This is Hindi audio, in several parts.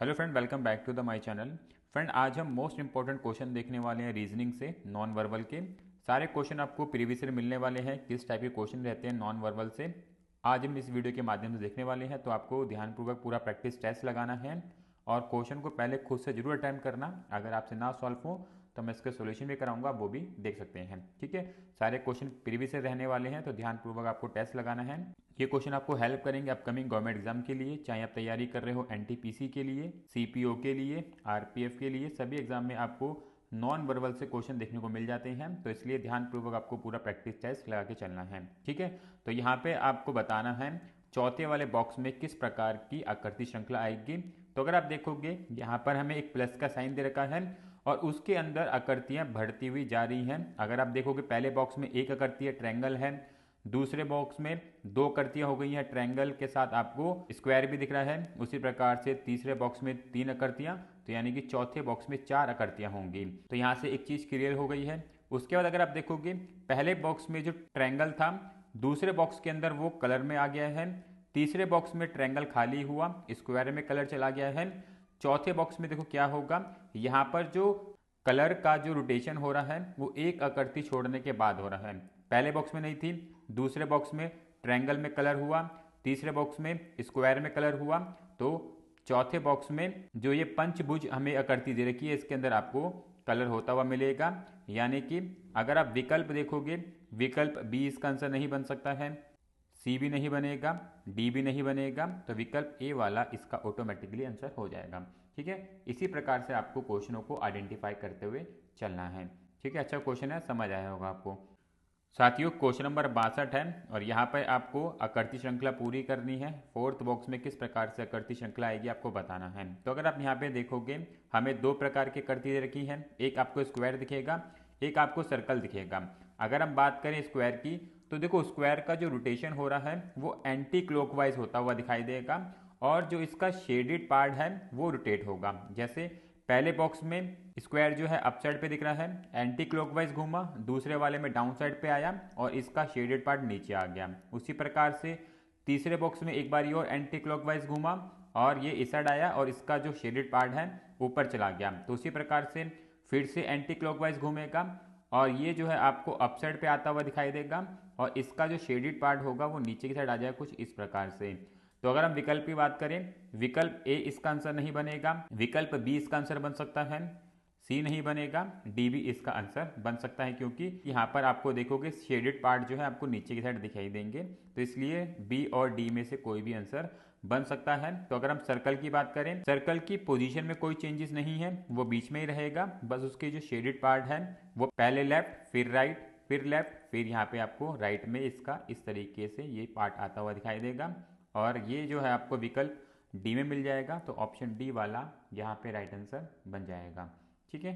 Hello friend, welcome back to the my channel. Friend, आज हम मोस्ट इंपॉर्टेंट क्वेश्चन देखने वाले हैं रीजनिंग से, नॉन वर्बल के। सारे क्वेश्चन आपको प्रीवियस ईयर मिलने वाले हैं, किस टाइप के क्वेश्चन रहते हैं नॉन वर्बल से आज हम इस वीडियो के माध्यम से देखने वाले हैं। तो आपको ध्यानपूर्वक पूरा प्रैक्टिस टेस्ट लगाना है और क्वेश्चन को पहले खुद से जरूर अटैम्प्ट करना। अगर आपसे ना सॉल्व हो तो मैं इसका सोल्यूशन भी कराऊंगा, वो भी देख सकते हैं। ठीक है, सारे क्वेश्चन प्रीवियस ईयर रहने वाले हैं, तो ध्यानपूर्वक आपको टेस्ट लगाना है। ये क्वेश्चन आपको हेल्प करेंगे अपकमिंग गवर्नमेंट एग्जाम के लिए, चाहे आप तैयारी कर रहे हो एनटीपीसी के लिए, सीपीओ के लिए, आरपीएफ के लिए। सभी एग्जाम में आपको नॉन वर्बल से क्वेश्चन देखने को मिल जाते हैं, तो इसलिए ध्यानपूर्वक आपको पूरा प्रैक्टिस टेस्ट लगा के चलना है। ठीक है, तो यहाँ पे आपको बताना है चौथे वाले बॉक्स में किस प्रकार की आकृति श्रृंखला आएगी। तो अगर आप देखोगे यहाँ पर हमें एक प्लस का साइन दे रखा है और उसके अंदर आकृतियां बढ़ती हुई जा रही हैं। अगर आप देखोगे पहले बॉक्स में एक आकृति ट्रायंगल है, दूसरे बॉक्स में दो आकृतियां हो गई हैं ट्रायंगल के साथ, आपको स्क्वायर भी दिख रहा है। उसी प्रकार से तीसरे बॉक्स में तीन आकृतियां, तो यानी कि चौथे बॉक्स में चार आकृतियां होंगी। तो यहाँ से एक चीज क्लियर हो गई है। उसके बाद अगर आप देखोगे पहले बॉक्स में जो ट्रायंगल था, दूसरे बॉक्स के अंदर वो कलर में आ गया है। तीसरे बॉक्स में ट्रायंगल खाली हुआ, स्क्वायर में कलर चला गया है। चौथे बॉक्स में देखो क्या होगा, यहाँ पर जो कलर का जो रोटेशन हो रहा है वो एक आकृति छोड़ने के बाद हो रहा है। पहले बॉक्स में नहीं थी, दूसरे बॉक्स में ट्रायंगल में कलर हुआ, तीसरे बॉक्स में स्क्वायर में कलर हुआ, तो चौथे बॉक्स में जो ये पंचभुज हमें आकृति दे रखी है इसके अंदर आपको कलर होता हुआ मिलेगा। यानी कि अगर आप विकल्प देखोगे, विकल्प बी इसका आंसर नहीं बन सकता है, सी भी नहीं बनेगा, डी भी नहीं बनेगा, तो विकल्प ए वाला इसका ऑटोमेटिकली आंसर हो जाएगा। ठीक है, इसी प्रकार से आपको क्वेश्चनों को आइडेंटिफाई करते हुए चलना है। ठीक है, अच्छा क्वेश्चन है, समझ आया होगा आपको। साथियों, क्वेश्चन नंबर 62 है और यहाँ पर आपको आकृति श्रृंखला पूरी करनी है। फोर्थ बॉक्स में किस प्रकार से आकृति श्रृंखला आएगी आपको बताना है। तो अगर आप यहाँ पे देखोगे हमें दो प्रकार की आकृति दे रखी है, एक आपको स्क्वायर दिखेगा, एक आपको सर्कल दिखेगा। अगर हम बात करें स्क्वायर की, तो देखो स्क्वायर का जो रोटेशन हो रहा है वो एंटी क्लॉकवाइज होता हुआ दिखाई देगा और जो इसका शेडेड पार्ट है वो रोटेट होगा। जैसे पहले बॉक्स में स्क्वायर जो है अप साइड पे दिख रहा है, एंटी क्लॉकवाइज घूमा, दूसरे वाले में डाउन साइड पे आया और इसका शेडेड पार्ट नीचे आ गया। उसी प्रकार से तीसरे बॉक्स में एक बार और एंटी क्लॉकवाइज घूमा और ये इस साइड आया और इसका जो शेडेड पार्ट है ऊपर चला गया। तो उसी प्रकार से फिर से एंटी क्लॉकवाइज घूमेगा और ये जो है आपको अप साइड पे आता हुआ दिखाई देगा और इसका जो शेडेड पार्ट होगा वो नीचे की साइड आ जाएगा कुछ इस प्रकार से। तो अगर हम विकल्प की बात करें, विकल्प ए इसका आंसर नहीं बनेगा, विकल्प बी इसका आंसर बन सकता है, सी नहीं बनेगा, डी भी इसका आंसर बन सकता है, क्योंकि यहाँ पर आपको देखोगे शेडेड पार्ट जो है आपको नीचे की साइड दिखाई देंगे, तो इसलिए बी और डी में से कोई भी आंसर बन सकता है। तो अगर हम सर्कल की बात करें, सर्कल की पोजीशन में कोई चेंजेस नहीं है, वो बीच में ही रहेगा, बस उसके जो शेडेड पार्ट है वो पहले लेफ्ट फिर राइट फिर लेफ्ट फिर यहाँ पे आपको राइट में इसका इस तरीके से ये पार्ट आता हुआ दिखाई देगा और ये जो है आपको विकल्प डी में मिल जाएगा। तो ऑप्शन डी वाला यहाँ पे राइट आंसर बन जाएगा। ठीक है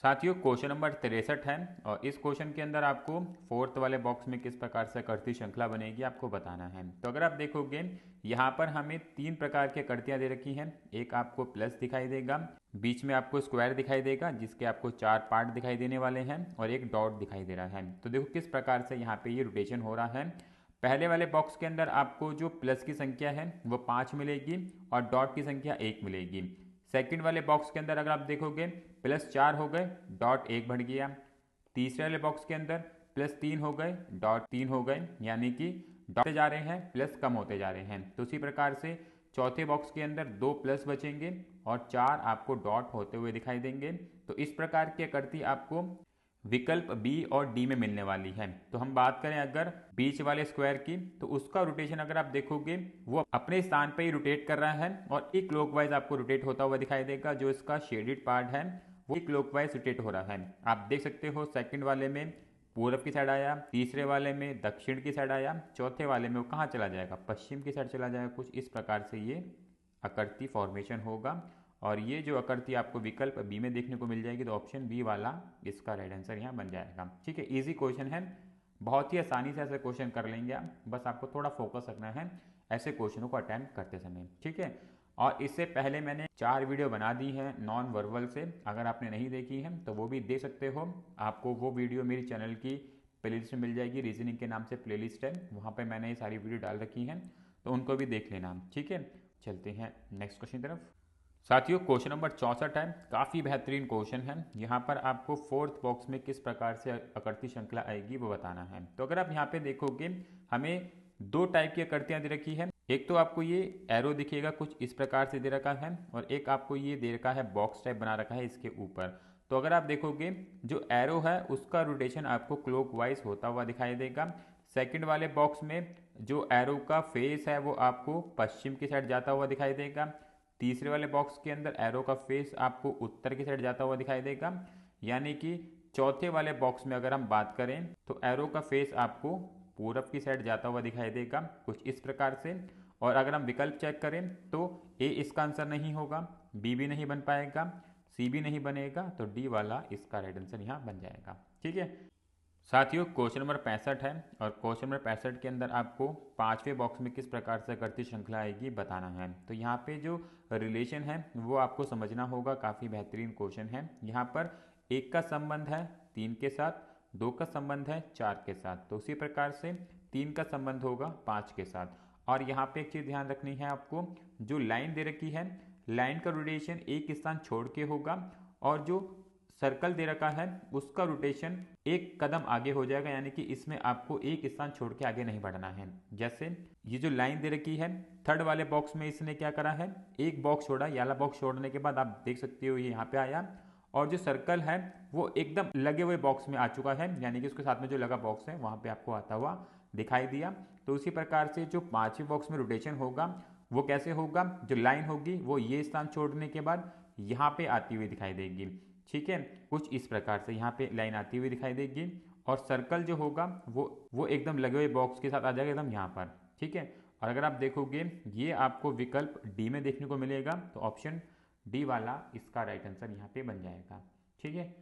साथियों, क्वेश्चन नंबर 63 है और इस क्वेश्चन के अंदर आपको फोर्थ वाले बॉक्स में किस प्रकार से आकृति श्रृंखला बनेगी आपको बताना है। तो अगर आप देखोगे यहाँ पर हमें तीन प्रकार की आकृतियां दे रखी हैं। एक आपको प्लस दिखाई देगा, बीच में आपको स्क्वायर दिखाई देगा जिसके आपको चार पार्ट दिखाई देने वाले हैं और एक डॉट दिखाई दे रहा है। तो देखो किस प्रकार से यहाँ पे ये रोटेशन हो रहा है। पहले वाले बॉक्स के अंदर आपको जो प्लस की संख्या है वो 5 मिलेगी और डॉट की संख्या 1 मिलेगी। सेकंड वाले बॉक्स के अंदर अगर आप देखोगे प्लस 4 हो गए, डॉट 1 बढ़ गया। तीसरे वाले बॉक्स के अंदर प्लस 3 हो गए, डॉट 3 हो गए, यानी कि डॉट जा रहे हैं प्लस कम होते जा रहे हैं। तो उसी प्रकार से चौथे बॉक्स के अंदर दो प्लस बचेंगे और चार आपको डॉट होते हुए दिखाई देंगे। तो इस प्रकार की आकृति आपको विकल्प बी और डी में मिलने वाली है। तो हम बात करें अगर बीच वाले स्क्वायर की, तो उसका रोटेशन अगर आप देखोगे वो अपने स्थान पर ही रोटेट कर रहा है और एक क्लॉकवाइज आपको रोटेट होता हुआ दिखाई देगा। जो इसका शेडेड पार्ट है वो क्लॉकवाइज रोटेट हो रहा है। आप देख सकते हो सेकंड वाले में पूरब की साइड आया, तीसरे वाले में दक्षिण की साइड आया, चौथे वाले में वो कहाँ चला जाएगा, पश्चिम की साइड चला जाएगा। कुछ इस प्रकार से ये आकृति फॉर्मेशन होगा और ये जो आकृति आपको विकल्प बी में देखने को मिल जाएगी। तो ऑप्शन बी वाला इसका राइट आंसर यहाँ बन जाएगा। ठीक है, इजी क्वेश्चन है, बहुत ही आसानी से ऐसे क्वेश्चन कर लेंगे आप, बस आपको थोड़ा फोकस रखना है ऐसे क्वेश्चनों को अटेम्प्ट करते समय। ठीक है, और इससे पहले मैंने 4 वीडियो बना दी है नॉन वर्बल से, अगर आपने नहीं देखी है तो वो भी देख सकते हो। आपको वो वीडियो मेरी चैनल की प्लेलिस्ट में मिल जाएगी, रीजनिंग के नाम से प्लेलिस्ट है, वहाँ पे मैंने ये सारी वीडियो डाल रखी हैं, तो उनको भी देख लेना। ठीक है, चलते हैं नेक्स्ट क्वेश्चन की तरफ। साथियों क्वेश्चन नंबर 64 है, काफ़ी बेहतरीन क्वेश्चन है। यहाँ पर आपको फोर्थ बॉक्स में किस प्रकार से आकृति श्रृंखला आएगी वो बताना है। तो अगर आप यहाँ पे देखोगे हमें दो टाइप की आकृतियाँ दे रखी है। एक तो आपको ये एरो दिखेगा कुछ इस प्रकार से दे रखा है, और एक आपको ये दे रखा है बॉक्स टाइप बना रखा है इसके ऊपर। तो अगर आप देखोगे जो एरो है उसका रोटेशन आपको क्लॉकवाइज होता हुआ दिखाई देगा। सेकंड वाले बॉक्स में जो एरो का फेस है वो आपको पश्चिम की साइड जाता हुआ दिखाई देगा। तीसरे वाले बॉक्स के अंदर एरो का फेस आपको उत्तर की साइड जाता हुआ दिखाई देगा। यानी कि चौथे वाले बॉक्स में अगर हम बात करें तो एरो का फेस आपको पूरब की साइड जाता हुआ दिखाई देगा कुछ इस प्रकार से। और अगर हम विकल्प चेक करें तो ए इसका आंसर नहीं होगा, बी भी नहीं बन पाएगा, सी भी नहीं बनेगा, तो डी वाला इसका राइट आंसर यहाँ बन जाएगा। ठीक है साथियों, क्वेश्चन नंबर 65 है, और क्वेश्चन नंबर 65 के अंदर आपको पांचवें बॉक्स में किस प्रकार से आकृति श्रृंखला आएगी बताना है। तो यहाँ पे जो रिलेशन है वो आपको समझना होगा, काफ़ी बेहतरीन क्वेश्चन है। यहाँ पर एक का संबंध है 3 के साथ, दो का संबंध है 4 के साथ, तो उसी प्रकार से 3 का संबंध होगा 5 के साथ। और यहाँ पे एक चीज़ ध्यान रखनी है आपको, जो लाइन दे रखी है लाइन का रोटेशन एक स्थान छोड़ के होगा, और जो सर्कल दे रखा है उसका रोटेशन एक कदम आगे हो जाएगा। यानी कि इसमें आपको एक स्थान छोड़ के आगे नहीं बढ़ना है। जैसे ये जो लाइन दे रखी है थर्ड वाले बॉक्स में इसने क्या करा है, एक बॉक्स छोड़ा, ये वाला बॉक्स छोड़ने के बाद आप देख सकते हो ये यहाँ पे आया, और जो सर्कल है वो एकदम लगे हुए बॉक्स में आ चुका है। यानी कि उसके साथ में जो लगा बॉक्स है वहां पे आपको आता हुआ दिखाई दिया। तो उसी प्रकार से जो पांचवें बॉक्स में रोटेशन होगा वो कैसे होगा, जो लाइन होगी वो ये स्थान छोड़ने के बाद यहाँ पे आती हुई दिखाई देगी। ठीक है, कुछ इस प्रकार से यहाँ पे लाइन आती हुई दिखाई देगी, और सर्कल जो होगा वो एकदम लगे हुए बॉक्स के साथ आ जाएगा एकदम यहाँ पर। ठीक है, और अगर आप देखोगे ये आपको विकल्प डी में देखने को मिलेगा, तो ऑप्शन डी वाला इसका राइट आंसर यहाँ पे बन जाएगा। ठीक है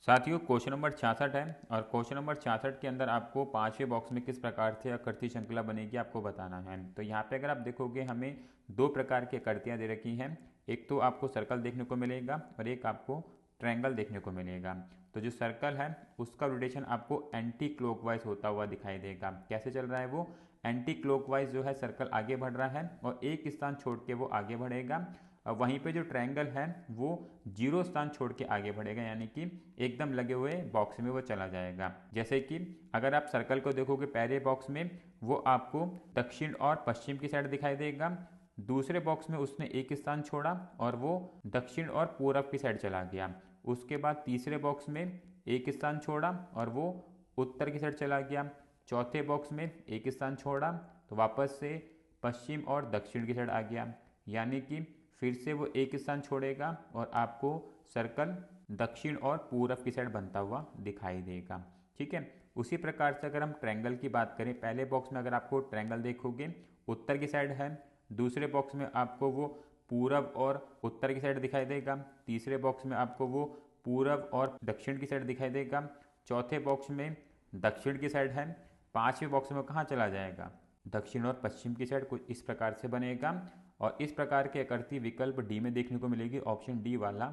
साथियों, क्वेश्चन नंबर 66 है, और क्वेश्चन नंबर 66 के अंदर आपको पांचवें बॉक्स में किस प्रकार से आकृति श्रृंखला बनेगी आपको बताना है। तो यहाँ पे अगर आप देखोगे हमें दो प्रकार की आकृतियाँ दे रखी हैं। एक तो आपको सर्कल देखने को मिलेगा और एक आपको ट्रायंगल देखने को मिलेगा। तो जो सर्कल है उसका रोटेशन आपको एंटी क्लॉकवाइज होता हुआ दिखाई देगा। कैसे चल रहा है वो, एंटी क्लॉकवाइज जो है सर्कल आगे बढ़ रहा है और एक स्थान छोड़ के वो आगे बढ़ेगा। वहीं पे जो ट्रायंगल है वो जीरो स्थान छोड़ के आगे बढ़ेगा, यानी कि एकदम लगे हुए बॉक्स में वो चला जाएगा। जैसे कि अगर आप सर्कल को देखोगे पहले बॉक्स में वो आपको दक्षिण और पश्चिम की साइड दिखाई देगा, दूसरे बॉक्स में उसने एक स्थान छोड़ा और वो दक्षिण और पूरब की साइड चला गया। उसके बाद तीसरे बॉक्स में एक स्थान छोड़ा और वो उत्तर की साइड चला गया। चौथे बॉक्स में एक स्थान छोड़ा तो वापस से पश्चिम और दक्षिण की साइड आ गया। यानी कि फिर से वो एक स्थान छोड़ेगा और आपको सर्कल दक्षिण और पूरब की साइड बनता हुआ दिखाई देगा। ठीक है, उसी प्रकार से अगर हम ट्रायंगल की बात करें, पहले बॉक्स में अगर आपको ट्रायंगल देखोगे उत्तर की साइड है, दूसरे बॉक्स में आपको वो पूरब और उत्तर की साइड दिखाई देगा, तीसरे बॉक्स में आपको वो पूरब और दक्षिण की साइड दिखाई देगा, चौथे बॉक्स में दक्षिण की साइड है, पांचवें बॉक्स में कहाँ चला जाएगा, दक्षिण और पश्चिम की साइड कुछ इस प्रकार से बनेगा। और इस प्रकार की आकृति विकल्प डी में देखने को मिलेगी, ऑप्शन डी वाला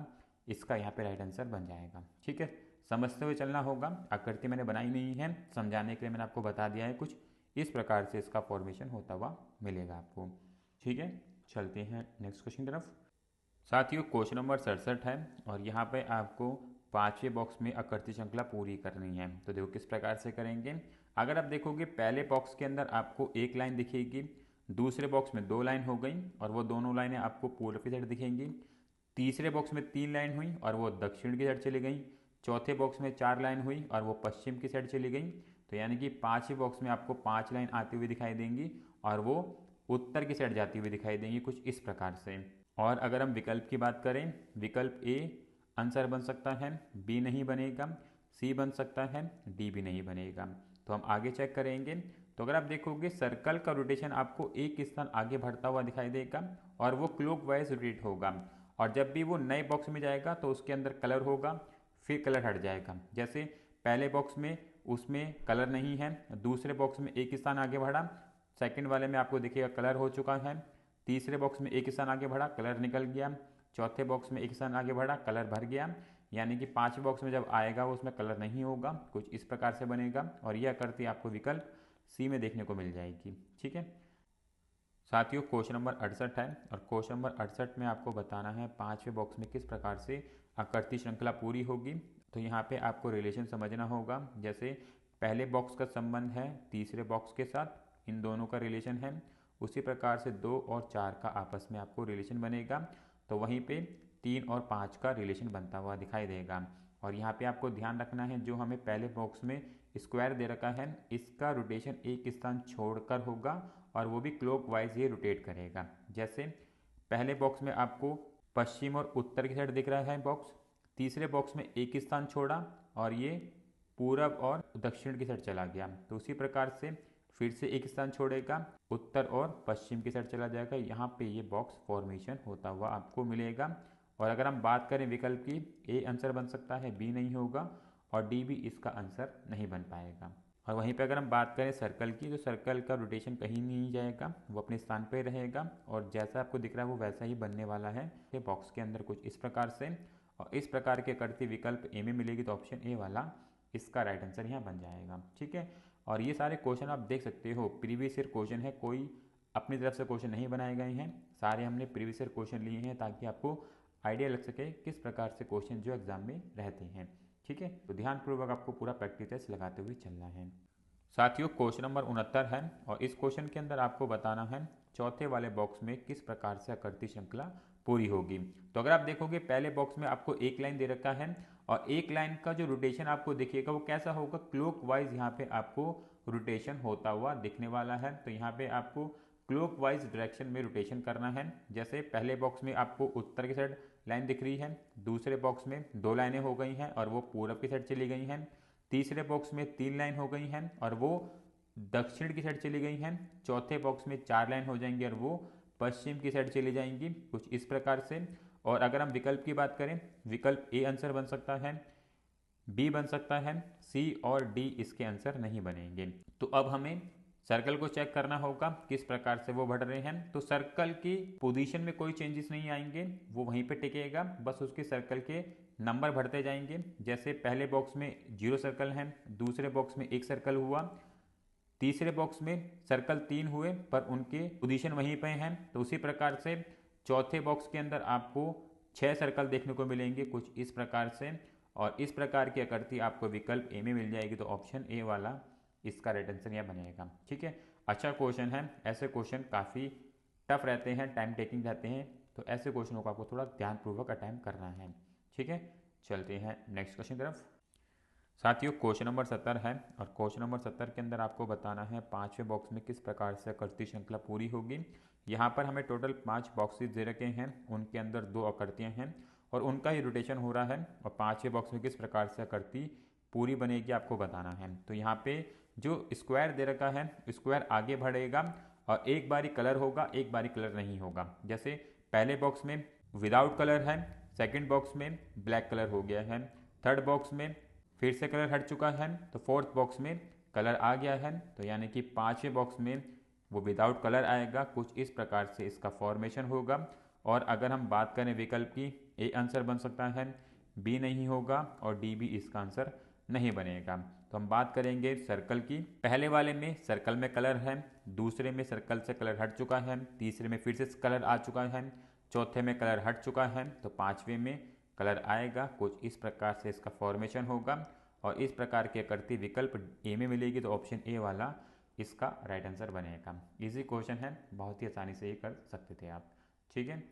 इसका यहाँ पे राइट आंसर बन जाएगा। ठीक है, समझते हुए चलना होगा, आकृति मैंने बनाई नहीं है, समझाने के लिए मैंने आपको बता दिया है, कुछ इस प्रकार से इसका फॉर्मेशन होता हुआ मिलेगा आपको। ठीक है, चलते हैं नेक्स्ट क्वेश्चन की तरफ। साथियों क्वेश्चन नंबर 67 है, और यहाँ पे आपको पांचवें बॉक्स में आकृति श्रृंखला पूरी करनी है। तो देखो किस प्रकार से करेंगे। अगर आप देखोगे पहले बॉक्स के अंदर आपको एक लाइन दिखेगी, दूसरे बॉक्स में दो लाइन हो गई और वो दोनों लाइनें आपको पूर्व की साइड दिखेंगी, तीसरे बॉक्स में तीन लाइन हुई और वो दक्षिण की साइड चली गई, चौथे बॉक्स में चार लाइन हुई और वो पश्चिम की साइड चली गई। तो यानी कि पांचवें बॉक्स में आपको पांच लाइन आती हुई दिखाई देंगी और वो उत्तर की साइड जाती हुई दिखाई देंगी कुछ इस प्रकार से। और अगर हम विकल्प की बात करें, विकल्प ए आंसर बन सकता है, बी नहीं बनेगा, सी बन सकता है, डी भी नहीं बनेगा। तो हम आगे चेक करेंगे। तो अगर आप देखोगे सर्कल का रोटेशन आपको एक स्थान आगे बढ़ता हुआ दिखाई देगा और वो क्लॉकवाइज रोटेट होगा, और जब भी वो नए बॉक्स में जाएगा तो उसके अंदर कलर होगा, फिर कलर हट जाएगा। जैसे पहले बॉक्स में उसमें कलर नहीं है, दूसरे बॉक्स में एक स्थान आगे बढ़ा, सेकंड वाले में आपको दिखेगा कलर हो चुका है, तीसरे बॉक्स में एक स्थान आगे बढ़ा कलर निकल गया, चौथे बॉक्स में एक स्थान आगे बढ़ा कलर भर गया। यानी कि पांचवें बॉक्स में जब आएगा वो उसमें कलर नहीं होगा, कुछ इस प्रकार से बनेगा, और यह आकृति आपको विकल्प सी में देखने को मिल जाएगी। ठीक है साथियों क्वेश्चन नंबर 68 है और क्वेश्चन नंबर 68 में आपको बताना है पांचवें बॉक्स में किस प्रकार से आकृति श्रृंखला पूरी होगी। तो यहाँ पे आपको रिलेशन समझना होगा। जैसे पहले बॉक्स का संबंध है तीसरे बॉक्स के साथ, इन दोनों का रिलेशन है, उसी प्रकार से 2 और 4 का आपस में आपको रिलेशन बनेगा। तो वहीं पे 3 और 5 का रिलेशन बनता हुआ दिखाई देगा। और यहाँ पे आपको ध्यान रखना है जो हमें पहले बॉक्स में स्क्वायर दे रखा है इसका रोटेशन एक स्थान छोड़कर होगा और वो भी क्लॉकवाइज ही रोटेट करेगा। जैसे पहले बॉक्स में आपको पश्चिम और उत्तर की साइड दिख रहा है बॉक्स, तीसरे बॉक्स में एक स्थान छोड़ा और ये पूरब और दक्षिण की साइड चला गया। तो उसी प्रकार से फिर से एक स्थान छोड़ेगा, उत्तर और पश्चिम की साइड चला जाएगा। यहाँ पे ये बॉक्स फॉर्मेशन होता हुआ आपको मिलेगा। और अगर हम बात करें विकल्प की, ए आंसर बन सकता है, बी नहीं होगा और डी भी इसका आंसर नहीं बन पाएगा। और वहीं पे अगर हम बात करें सर्कल की, तो सर्कल का रोटेशन कहीं नहीं जाएगा, वो अपने स्थान पे रहेगा और जैसा आपको दिख रहा है वो वैसा ही बनने वाला है ये बॉक्स के अंदर कुछ इस प्रकार से। और इस प्रकार के करती विकल्प ए में मिलेगी तो ऑप्शन ए वाला इसका राइट आंसर यहाँ बन जाएगा। ठीक है। और ये सारे क्वेश्चन आप देख सकते हो प्रीवियस ईयर क्वेश्चन है, कोई अपनी तरफ से क्वेश्चन नहीं बनाए गए हैं, सारे हमने प्रीवियस ईयर क्वेश्चन लिए हैं ताकि आपको आइडिया लग सके किस प्रकार से क्वेश्चन जो एग्जाम में रहते हैं। ठीक है। तो ध्यानपूर्वक आपको पूरा प्रैक्टिस टेस्ट लगाते हुए चलना है। साथियों क्वेश्चन नंबर 69 है और इस क्वेश्चन के अंदर आपको बताना है चौथे वाले बॉक्स में किस प्रकार से आकृति श्रृंखला पूरी होगी। तो अगर आप देखोगे पहले बॉक्स में आपको एक लाइन दे रखा है और एक लाइन का जो रोटेशन आपको दिखेगा वो कैसा होगा, क्लॉकवाइज यहाँ पे आपको रोटेशन होता हुआ दिखने वाला है। तो यहाँ पे आपको क्लॉकवाइज डायरेक्शन में रोटेशन करना है। जैसे पहले बॉक्स में आपको उत्तर की साइड लाइन दिख रही है, दूसरे बॉक्स में 2 लाइनें हो गई हैं और वो पूरब की साइड चली गई हैं, तीसरे बॉक्स में 3 लाइन हो गई हैं और वो दक्षिण की साइड चली गई हैं, चौथे बॉक्स में 4 लाइन हो जाएंगी और वो पश्चिम की साइड चली जाएंगी, कुछ इस प्रकार से। और अगर हम विकल्प की बात करें, विकल्प ए आंसर बन सकता है, बी बन सकता है, सी और डी इसके आंसर नहीं बनेंगे। तो अब हमें सर्कल को चेक करना होगा किस प्रकार से वो बढ़ रहे हैं। तो सर्कल की पोजीशन में कोई चेंजेस नहीं आएंगे, वो वहीं पे टिकेगा, बस उसके सर्कल के नंबर बढ़ते जाएंगे। जैसे पहले बॉक्स में 0 सर्कल हैं, दूसरे बॉक्स में 1 सर्कल हुआ, तीसरे बॉक्स में सर्कल 3 हुए पर उनके पोजीशन वहीं पे हैं। तो उसी प्रकार से चौथे बॉक्स के अंदर आपको 6 सर्कल देखने को मिलेंगे, कुछ इस प्रकार से। और इस प्रकार की आकृति आपको विकल्प ए में मिल जाएगी। तो ऑप्शन ए वाला इसका राइट आंसर यहाँ बनेगा। ठीक है। अच्छा क्वेश्चन है, ऐसे क्वेश्चन काफ़ी टफ रहते हैं, टाइम टेकिंग रहते हैं, तो ऐसे क्वेश्चनों को आपको थोड़ा ध्यानपूर्वक अटेम्प्ट करना है। ठीक है। चलते हैं नेक्स्ट क्वेश्चन की तरफ। साथियों क्वेश्चन नंबर 70 है और क्वेश्चन नंबर 70 के अंदर आपको बताना है पांचवें बॉक्स में किस प्रकार से आकृति श्रृंखला पूरी होगी। यहाँ पर हमें टोटल 5 बॉक्सेस दे रखे हैं, उनके अंदर 2 आकृतियाँ हैं और उनका ही रोटेशन हो रहा है और पांचवें बॉक्स में किस प्रकार से आकृति पूरी बनेगी आपको बताना है। तो यहाँ पे जो स्क्वायर दे रखा है, स्क्वायर आगे बढ़ेगा और एक बारी कलर होगा, एक बारी कलर नहीं होगा। जैसे पहले बॉक्स में विदाउट कलर है, सेकंड बॉक्स में ब्लैक कलर हो गया है, थर्ड बॉक्स में फिर से कलर हट चुका है, तो फोर्थ बॉक्स में कलर आ गया है। तो यानी कि पांचवें बॉक्स में वो विदाउट कलर आएगा, कुछ इस प्रकार से इसका फॉर्मेशन होगा। और अगर हम बात करें विकल्प की, ए आंसर बन सकता है, बी नहीं होगा और डी भी इसका आंसर नहीं बनेगा। तो हम बात करेंगे सर्कल की। पहले वाले में सर्कल में कलर है, दूसरे में सर्कल से कलर हट चुका है, तीसरे में फिर से कलर आ चुका है, चौथे में कलर हट चुका है, तो पांचवें में कलर आएगा, कुछ इस प्रकार से इसका फॉर्मेशन होगा। और इस प्रकार की आकृति विकल्प ए में मिलेगी। तो ऑप्शन ए वाला इसका राइट आंसर बनेगा। इजी क्वेश्चन है, बहुत ही आसानी से ये कर सकते थे आप। ठीक है।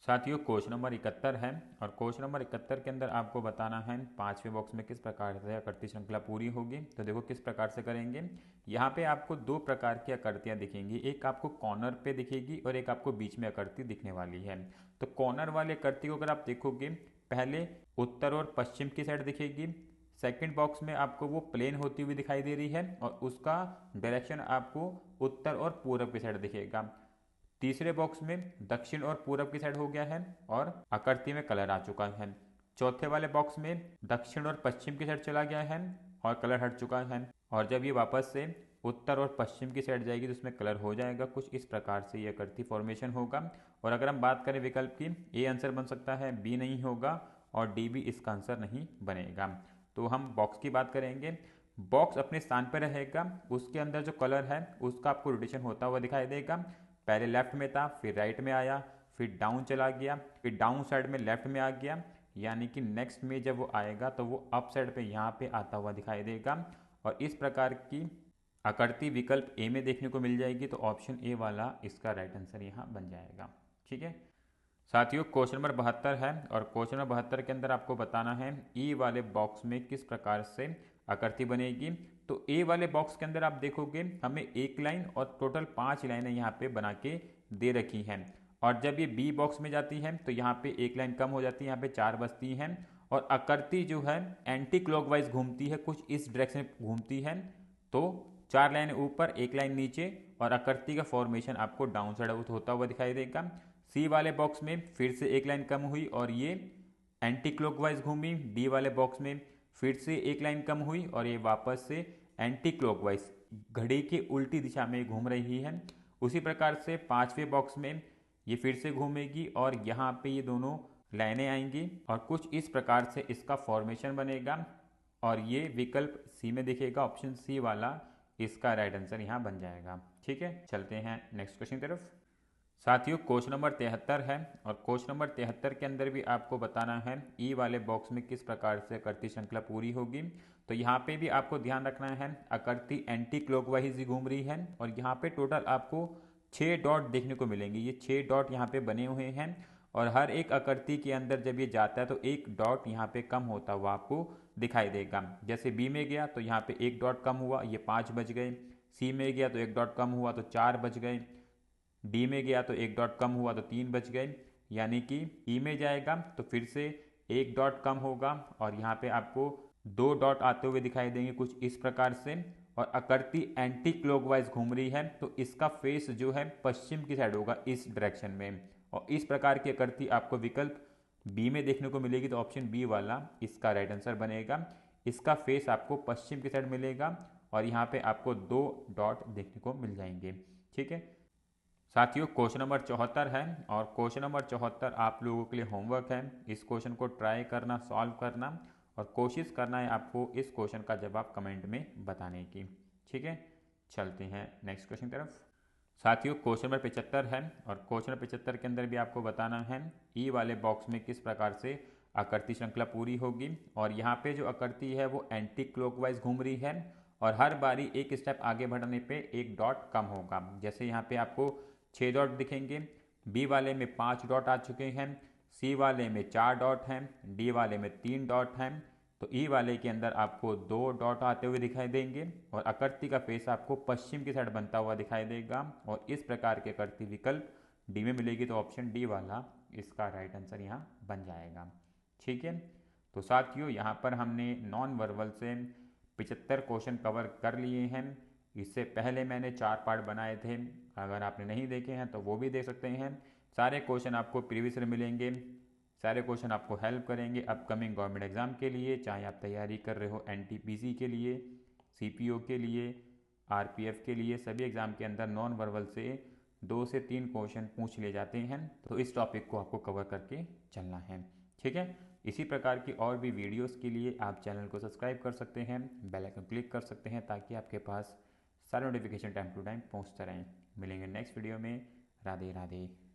साथियों क्वेश्चन नंबर 71 है और क्वेश्चन नंबर 71 के अंदर आपको बताना है पांचवें बॉक्स में किस प्रकार से आकृति श्रृंखला पूरी होगी। तो देखो किस प्रकार से करेंगे। यहाँ पे आपको 2 प्रकार की आकृतियाँ दिखेंगी, एक आपको कॉर्नर पे दिखेगी और एक आपको बीच में आकृति दिखने वाली है। तो कॉर्नर वाली आकृति को अगर आप देखोगे, पहले उत्तर और पश्चिम की साइड दिखेगी, सेकंड बॉक्स में आपको वो प्लेन होती हुई दिखाई दे रही है और उसका डायरेक्शन आपको उत्तर और पूरब की साइड दिखेगा। तीसरे बॉक्स में दक्षिण और पूरब की साइड हो गया है और आकृति में कलर आ चुका है। चौथे वाले बॉक्स में दक्षिण और पश्चिम की साइड चला गया है और कलर हट चुका है। और जब ये वापस से उत्तर और पश्चिम की साइड जाएगी तो उसमें कलर हो जाएगा, कुछ इस प्रकार से ये आकृति फॉर्मेशन होगा। और अगर हम बात करें विकल्प की, ए आंसर बन सकता है, बी नहीं होगा और डी भी इसका आंसर नहीं बनेगा। तो हम बॉक्स की बात करेंगे। बॉक्स अपने स्थान पर रहेगा, उसके अंदर जो कलर है उसका आपको रोटेशन होता हुआ दिखाई देगा। पहले लेफ्ट में था, फिर राइट में आया, फिर डाउन चला गया, फिर डाउन साइड में लेफ्ट में आ गया, यानी कि नेक्स्ट में जब वो आएगा तो वो अप साइड पे यहाँ पे आता हुआ दिखाई देगा। और इस प्रकार की आकृति विकल्प ए में देखने को मिल जाएगी, तो ऑप्शन ए वाला इसका राइट आंसर यहाँ बन जाएगा। ठीक है साथियों, क्वेश्चन नंबर 72 है और क्वेश्चन नंबर 72 के अंदर आपको बताना है ई वाले बॉक्स में किस प्रकार से आकृति बनेगी। तो ए वाले बॉक्स के अंदर आप देखोगे हमें एक लाइन और टोटल 5 लाइनें यहाँ पे बना के दे रखी हैं, और जब ये बी बॉक्स में जाती है तो यहाँ पे एक लाइन कम हो जाती है, यहाँ पे 4 बचती हैं, और आकृति जो है एंटी क्लॉकवाइज घूमती है, कुछ इस डायरेक्शन में घूमती है। तो 4 लाइन ऊपर, एक लाइन नीचे, और आकृति का फॉर्मेशन आपको डाउन साइड होता हुआ दिखाई देगा। सी वाले बॉक्स में फिर से एक लाइन कम हुई और ये एंटी क्लॉकवाइज घूमी। डी वाले बॉक्स में फिर से एक लाइन कम हुई और ये वापस से एंटी क्लॉकवाइज घड़ी के उल्टी दिशा में घूम रही है। उसी प्रकार से 5वें बॉक्स में ये फिर से घूमेगी और यहाँ पे ये दोनों लाइनें आएंगी और कुछ इस प्रकार से इसका फॉर्मेशन बनेगा, और ये विकल्प सी में दिखेगा, ऑप्शन सी वाला इसका राइट आंसर यहाँ बन जाएगा। ठीक है, चलते हैं नेक्स्ट क्वेश्चन की तरफ। साथियों, क्वेश्चन नंबर 73 है और क्वेश्चन नंबर 73 के अंदर भी आपको बताना है ई वाले बॉक्स में किस प्रकार से आकृति श्रृंखला पूरी होगी। तो यहाँ पे भी आपको ध्यान रखना है, आकृति एंटी क्लॉकवाइज घूम रही है और यहाँ पे टोटल आपको 6 डॉट देखने को मिलेंगे। ये 6 डॉट यहाँ पे बने हुए हैं और हर एक आकृति के अंदर जब ये जाता है तो एक डॉट यहाँ पे कम होता हुआ आपको दिखाई देगा। जैसे बी में गया तो यहाँ पे एक डॉट कम हुआ, ये 5 बच गए। सी में गया तो एक डॉट कम हुआ तो 4 बच गए। डी में गया तो एक डॉट कम हुआ तो 3 बच गए। यानी कि ई में जाएगा तो फिर से एक डॉट कम होगा और यहाँ पे आपको 2 डॉट आते हुए दिखाई देंगे कुछ इस प्रकार से। और आकृति एंटी क्लॉकवाइज घूम रही है तो इसका फेस जो है पश्चिम की साइड होगा, इस डायरेक्शन में। और इस प्रकार की आकृति आपको विकल्प बी में देखने को मिलेगी, तो ऑप्शन बी वाला इसका राइट आंसर बनेगा। इसका फेस आपको पश्चिम की साइड मिलेगा और यहाँ पे आपको 2 डॉट देखने को मिल जाएंगे। ठीक है साथियों, क्वेश्चन नंबर 74 है और क्वेश्चन नंबर 74 आप लोगों के लिए होमवर्क है। इस क्वेश्चन को ट्राई करना, सॉल्व करना और कोशिश करना है आपको इस क्वेश्चन का जवाब कमेंट में बताने की। ठीक है, चलते हैं नेक्स्ट क्वेश्चन की तरफ। साथियों, क्वेश्चन नंबर 75 है और क्वेश्चन नंबर 75 के अंदर भी आपको बताना है ई वाले बॉक्स में किस प्रकार से आकृति श्रृंखला पूरी होगी। और यहाँ पे जो आकृति है वो एंटी क्लॉकवाइज घूम रही है और हर बारी एक स्टेप आगे बढ़ने पे एक डॉट कम होगा। जैसे यहाँ पे आपको 6 डॉट दिखेंगे, बी वाले में 5 डॉट आ चुके हैं, सी वाले में 4 डॉट हैं, डी वाले में 3 डॉट हैं, तो ई वाले के अंदर आपको 2 डॉट आते हुए दिखाई देंगे और आकृति का फेस आपको पश्चिम की साइड बनता हुआ दिखाई देगा। और इस प्रकार की आकृति विकल्प डी में मिलेगी, तो ऑप्शन डी वाला इसका राइट आंसर यहाँ बन जाएगा। ठीक है, तो साथियों यहाँ पर हमने नॉन वर्बल से 75 क्वेश्चन कवर कर लिए हैं। इससे पहले मैंने 4 पार्ट बनाए थे, अगर आपने नहीं देखे हैं तो वो भी देख सकते हैं। सारे क्वेश्चन आपको प्रीवियस ईयर मिलेंगे, सारे क्वेश्चन आपको हेल्प करेंगे अपकमिंग गवर्नमेंट एग्जाम के लिए, चाहे आप तैयारी कर रहे हो एनटीपीसी के लिए, सीपीओ के लिए, आरपीएफ के लिए। सभी एग्जाम के अंदर नॉन वर्बल से 2 से 3 क्वेश्चन पूछ लिए जाते हैं, तो इस टॉपिक को आपको कवर करके चलना है। ठीक है, इसी प्रकार की और भी वीडियोस के लिए आप चैनल को सब्सक्राइब कर सकते हैं, बेल आइकन क्लिक कर सकते हैं ताकि आपके पास सारे नोटिफिकेशन टाइम टू टाइम पहुंचते रहें। मिलेंगे नेक्स्ट वीडियो में। राधे राधे।